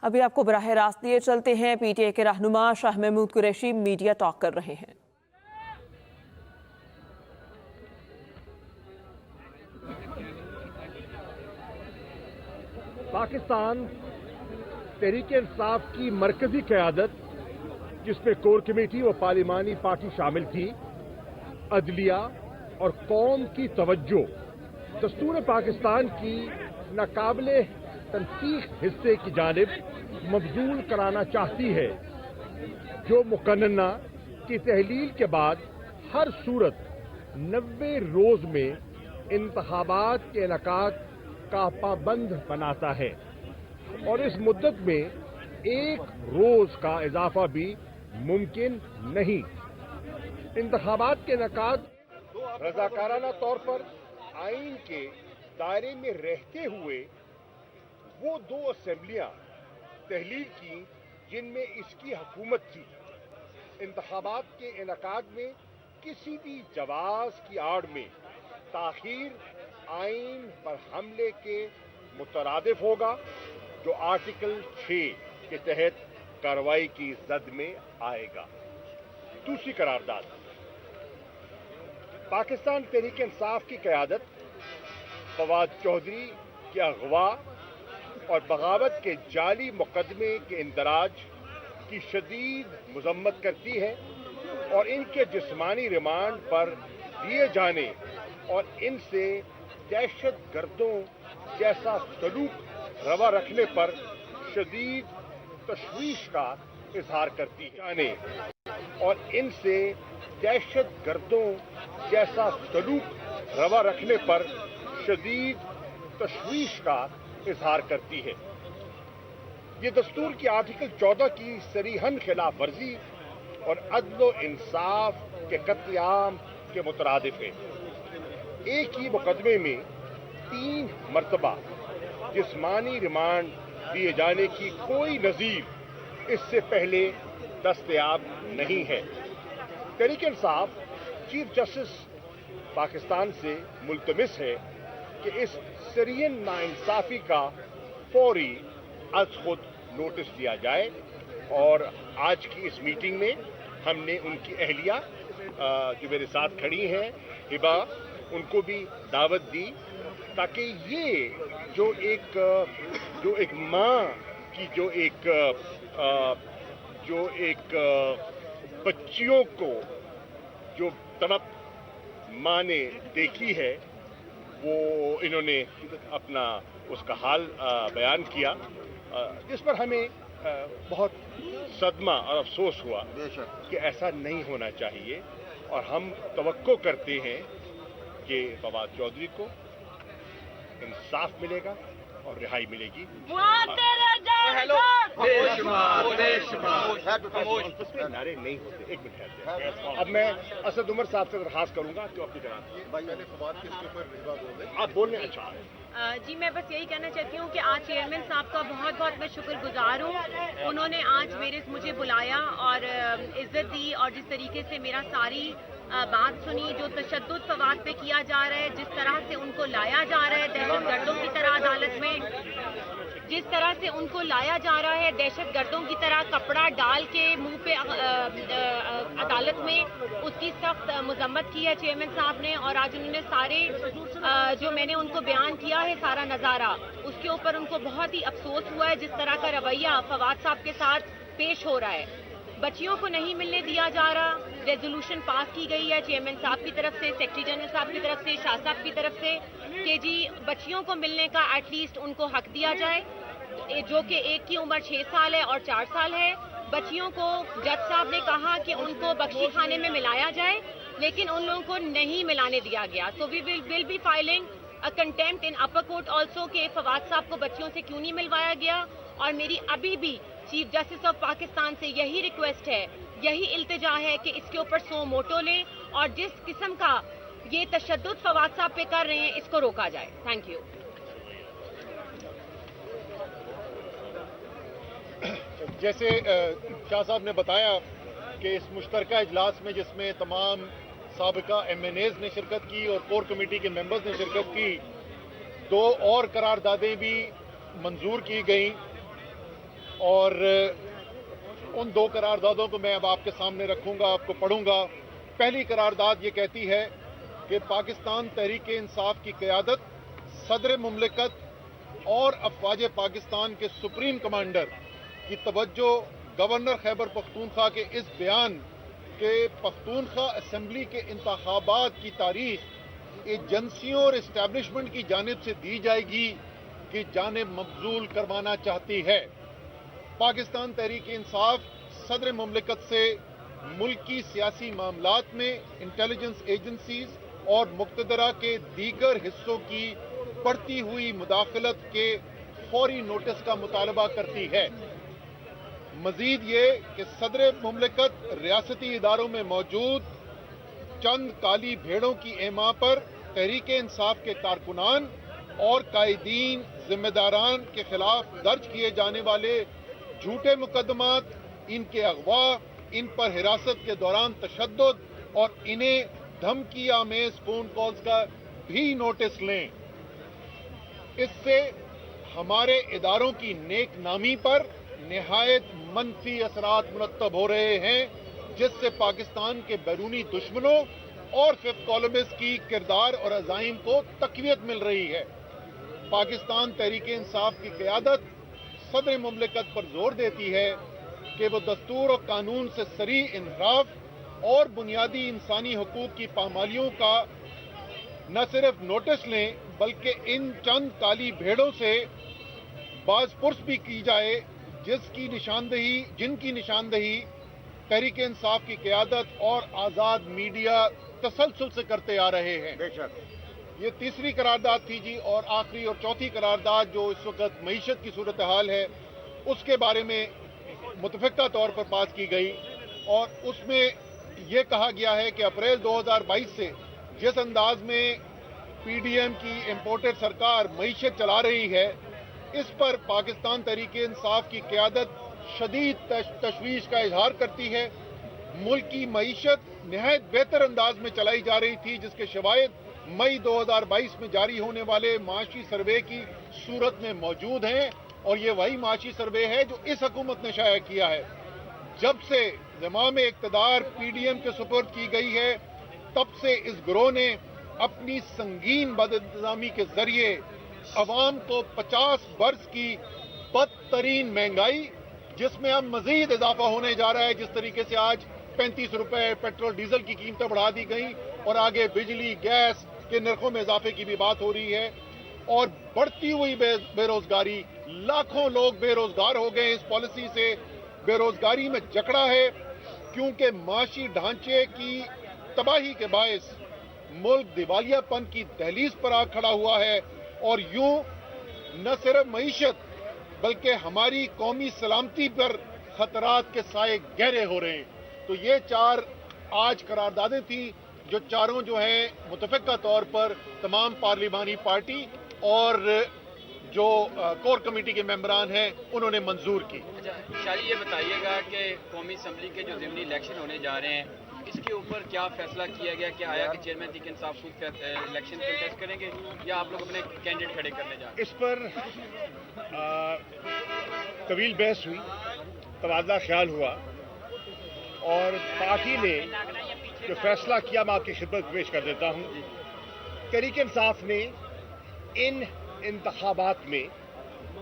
ابھی آپ کو براہ راست لیے چلتے ہیں۔ پی ٹی آئی کے رہنما شاہ محمود قریشی میڈیا ٹاک کر رہے ہیں۔ پاکستان تحریک انصاف کی مرکزی قیادت، جس میں کور کمیٹی و پارلیمانی پارٹی شامل تھی، عدلیہ اور قوم کی توجہ دستور پاکستان کی ناقابل تنسیخ حصے کی جانب مبذول کرانا چاہتی ہے، جو مقننہ کی تحلیل کے بعد ہر صورت 90 روز میں انتخابات کے انعقاد کا پابند بناتا ہے، اور اس مدت میں 1 روز کا اضافہ بھی ممکن نہیں۔ انتخابات کے انعقاد رضاکارانہ طور پر آئین کے دائرے میں رہتے ہوئے وہ 2 اسمبلیاں تحلیل کی جن میں اس کی حکومت تھی۔ انتخابات کے انعقاد میں کسی بھی جواز کی آڑ میں تاخیر آئین پر حملے کے مترادف ہوگا، جو آرٹیکل 6 کے تحت کارروائی کی زد میں آئے گا۔ دوسری قرارداد، پاکستان تحریک انصاف کی قیادت فواد چودھری کے اغوا اور بغاوت کے جعلی مقدمے کے اندراج کی شدید مذمت کرتی ہے، اور ان کے جسمانی ریمانڈ پر دیے جانے اور ان سے دہشت گردوں جیسا سلوک روا رکھنے پر شدید تشویش کا اظہار کرتی ہے، اور ان سے دہشت گردوں جیسا سلوک روا رکھنے پر شدید تشویش کا اظہار کرتی ہے۔ یہ دستور کی آرٹیکل 14 کی صریحاً خلاف ورزی اور عدل و انصاف کے قتل عام کے مترادف ہے۔ ایک ہی مقدمے میں 3 مرتبہ جسمانی ریمانڈ دیے جانے کی کوئی نظیر اس سے پہلے دستیاب نہیں ہے۔ تحریک انصاف چیف جسٹس پاکستان سے ملتمس ہے کہ اس سرین ناانصافی کا فوری از خود نوٹس لیا جائے، اور آج کی اس میٹنگ میں ہم نے ان کی اہلیہ جو میرے ساتھ کھڑی ہیں ہبا، ان کو بھی دعوت دی، تاکہ یہ جو ایک ماں کی جو ایک بچیوں کو جو تڑپ ماں نے دیکھی ہے، وہ انہوں نے اپنا اس کا حال بیان کیا، جس پر ہمیں بہت صدمہ اور افسوس ہوا کہ ایسا نہیں ہونا چاہیے، اور ہم توقع کرتے ہیں کہ فواد چودھری کو انصاف ملے گا اور رہائی ملے گی۔ نعرے نہیں ہوتے، ایک منٹ ٹھہرتے ہیں۔ اب میں اسد عمر صاحب سے درخواست کروں گا کہ اپنی آپ بولنے۔ اچھا جی، میں بس یہی کہنا چاہتی ہوں کہ آج چیئرمین صاحب کا بہت بہت میں شکر گزار ہوں۔ انہوں نے آج مجھے بلایا اور عزت دی، اور جس طریقے سے میرا ساری بات سنی، جو تشدد فواد پہ کیا جا رہا ہے، جس طرح سے ان کو لایا جا رہا ہے دہشت گردوں کی طرح عدالت میں، جس طرح سے ان کو لایا جا رہا ہے دہشت گردوں کی طرح کپڑا ڈال کے منہ پہ عدالت میں، اس کی سخت مذمت کی ہے چیئرمین صاحب نے، اور آج انہوں نے سارے جو میں نے ان کو بیان کیا ہے سارا نظارہ، اس کے اوپر ان کو بہت ہی افسوس ہوا ہے جس طرح کا رویہ فواد صاحب کے ساتھ پیش ہو رہا ہے۔ بچیوں کو نہیں ملنے دیا جا رہا، ریزولوشن پاس کی گئی ہے چیئرمین صاحب کی طرف سے، سیکرٹری جنرل صاحب کی طرف سے، شاہ صاحب کی طرف سے، کہ جی بچیوں کو ملنے کا ایٹ لیسٹ ان کو حق دیا جائے، جو کہ ایک کی عمر 6 سال ہے اور 4 سال ہے۔ بچیوں کو جج صاحب نے کہا کہ ان کو بخشی خانے میں ملایا جائے، لیکن ان لوگوں کو نہیں ملانے دیا گیا۔ So we will be filing a contempt in upper court also کہ فواد صاحب کو بچیوں سے کیوں نہیں ملوایا گیا، اور میری ابھی بھی چیف جسٹس آف پاکستان سے یہی ریکویسٹ ہے، یہی التجا ہے کہ اس کے اوپر سو موٹو لیں، اور جس قسم کا یہ تشدد فواد صاحب پہ کر رہے ہیں اس کو روکا جائے۔ Thank you. جیسے شاہ صاحب نے بتایا کہ اس مشترکہ اجلاس میں، جس میں تمام سابقہ ایم این ایز نے شرکت کی اور کور کمیٹی کے ممبرز نے شرکت کی، 2 اور قراردادیں بھی منظور کی گئیں۔ اور ان دو قراردادوں کو میں اب آپ کے سامنے رکھوں گا, آپ کو پڑھوں گا. پہلی قرارداد یہ کہتی ہے کہ پاکستان تحریک انصاف کی قیادت صدر مملکت اور افواج پاکستان کے سپریم کمانڈر کی توجہ گورنر خیبر پختونخوا کے اس بیان کہ پختونخوا اسمبلی کے انتخابات کی تاریخ ایجنسیوں اور اسٹیبلشمنٹ کی جانب سے دی جائے گی کہ جانب مبذول کروانا چاہتی ہے. پاکستان تحریک انصاف صدر مملکت سے ملکی سیاسی معاملات میں انٹیلیجنس ایجنسیز اور مقتدرہ کے دیگر حصوں کی بڑھتی ہوئی مداخلت کے فوری نوٹس کا مطالبہ کرتی ہے. مزید یہ کہ صدر مملکت ریاستی اداروں میں موجود چند کالی بھیڑوں کی اعماء پر تحریک انصاف کے کارکنان اور قائدین ذمہ داران کے خلاف درج کیے جانے والے جھوٹے مقدمات, ان کے اغوا, ان پر حراست کے دوران تشدد اور انہیں دھمکی آمیز فون کالز کا بھی نوٹس لیں. اس سے ہمارے اداروں کی نیک نامی پر نہایت منفی اثرات مرتب ہو رہے ہیں, جس سے پاکستان کے بیرونی دشمنوں اور ففتھ کالمسٹ کی کردار اور عزائم کو تقویت مل رہی ہے. پاکستان تحریک انصاف کی قیادت صدر مملکت پر زور دیتی ہے کہ وہ دستور و قانون سے صریح انحراف اور بنیادی انسانی حقوق کی پامالیوں کا نہ صرف نوٹس لیں بلکہ ان چند کالی بھیڑوں سے باز پرس بھی کی جائے جن کی نشاندہی تحریک انصاف کی قیادت اور آزاد میڈیا تسلسل سے کرتے آ رہے ہیں. یہ تیسری قرارداد تھی جی. اور آخری اور چوتھی قرارداد جو اس وقت معیشت کی صورتحال ہے اس کے بارے میں متفقہ طور پر پاس کی گئی, اور اس میں یہ کہا گیا ہے کہ اپریل 2022 سے جس انداز میں پی ڈی ایم کی امپورٹڈ سرکار معیشت چلا رہی ہے, اس پر پاکستان تحریک انصاف کی قیادت شدید تشویش کا اظہار کرتی ہے. ملک کی معیشت نہایت بہتر انداز میں چلائی جا رہی تھی, جس کے شواہد مئی 2022 میں جاری ہونے والے معاشی سروے کی صورت میں موجود ہیں, اور یہ وہی معاشی سروے ہے جو اس حکومت نے شائع کیا ہے. جب سے زمام اقتدار پی ڈی ایم کے سپرد کی گئی ہے, تب سے اس گروہ نے اپنی سنگین بد انتظامی کے ذریعے عوام کو 50 برس کی بدترین مہنگائی, جس میں اب مزید اضافہ ہونے جا رہا ہے, جس طریقے سے آج 35 روپے پیٹرول ڈیزل کی قیمتیں بڑھا دی گئیں اور آگے بجلی گیس کے نرخوں میں اضافے کی بھی بات ہو رہی ہے, اور بڑھتی ہوئی بے روزگاری, لاکھوں لوگ بے روزگار ہو گئے. اس پالیسی سے بے روزگاری میں جکڑا ہے, کیونکہ معاشی ڈھانچے کی تباہی کے باعث ملک دیوالیہ پن کی دہلیز پر آ کھڑا ہوا ہے, اور یوں نہ صرف معیشت بلکہ ہماری قومی سلامتی پر خطرات کے سائے گہرے ہو رہے ہیں. تو یہ 4 آج قراردادیں تھیں جو چاروں جو ہیں متفقہ طور پر تمام پارلیمانی پارٹی اور جو کور کمیٹی کے ممبران ہیں انہوں نے منظور کی. اچھا شالی یہ بتائیے گا کہ قومی اسمبلی کے جو ضمنی الیکشن ہونے جا رہے ہیں اس کے اوپر کیا فیصلہ کیا گیا کہ آیا کہ چیئرمین تحریک انصاف خود الیکشن کنٹیسٹ کریں گے یا آپ لوگ اپنے کینڈیڈیٹ کھڑے کرنے جا رہے ہیں؟ اس پر طویل بحث ہوئی, تبادلہ خیال ہوا, اور پارٹی نے جو فیصلہ کیا میں آپ کی خدمت پیش کر دیتا ہوں. تحریک انصاف نے ان انتخابات میں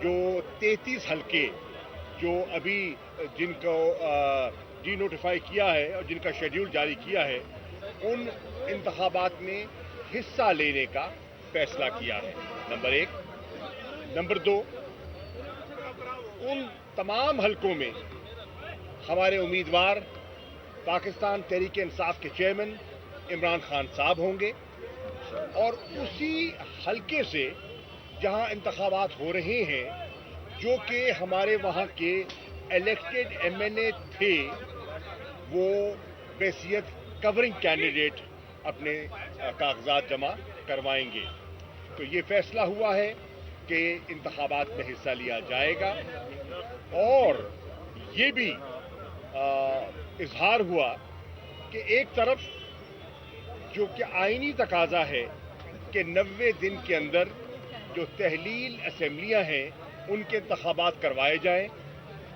جو 33 حلقے جو ابھی جن کو ڈی نوٹیفائی کیا ہے اور جن کا شیڈیول جاری کیا ہے, ان انتخابات میں حصہ لینے کا فیصلہ کیا ہے. نمبر 1. نمبر 2, ان تمام حلقوں میں ہمارے امیدوار پاکستان تحریک انصاف کے چیئرمین عمران خان صاحب ہوں گے, اور اسی حلقے سے جہاں انتخابات ہو رہے ہیں جو کہ ہمارے وہاں کے الیکٹڈ ایم این اے تھے, وہ بحیثیت کورنگ کینڈیڈیٹ اپنے کاغذات جمع کروائیں گے. تو یہ فیصلہ ہوا ہے کہ انتخابات میں حصہ لیا جائے گا, اور یہ بھی اظہار ہوا کہ ایک طرف جو کہ آئینی تقاضا ہے کہ 90 دن کے اندر جو تحلیل اسمبلیاں ہیں ان کے انتخابات کروائے جائیں,